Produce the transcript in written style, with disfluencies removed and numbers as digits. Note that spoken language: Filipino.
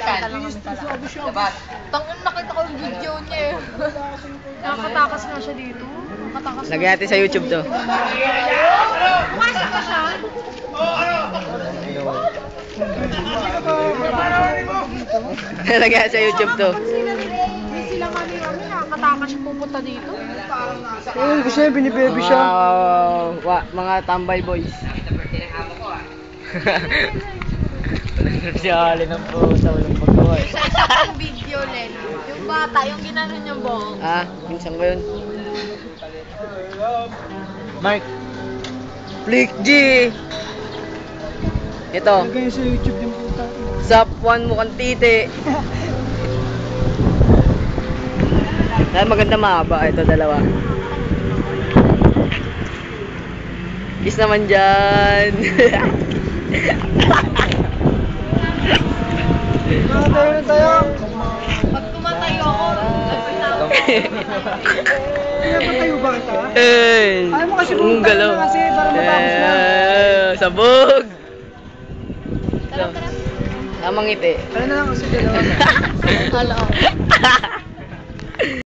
Nakita lang kami talaga. Tangin, nakita ko yung video niya eh. Nakatakas nga siya dito. Nakatakas nga. Lagyan natin sa YouTube to. Pumasok ka siya? Lagyan natin sa YouTube to. Hindi sila kami nakatakas siya pupunta dito. Kasi binibaby siya. Mga tambay boys. Siyali ng pusa, walang pagkawa. Yung video, Len. Yung bata, yung ginanon niyang buhok. Ah, minsan ko yun. Mark, Flick G! Ito, lagay sa YouTube yung puta. Zap 1 mukhang titi. Ay, maganda mahaba. Ito, dalawa. Kiss naman dyan. Tayo na tayo. Pag tumatayo ako, Pinapatayo ba kita? Hey! Ayaw mo kasi Ang pumunta galaw. na kasi para matapos na. Sabog! tara, tara. Tamang ngiti. Tayo na lang kasi dalawa. Hello.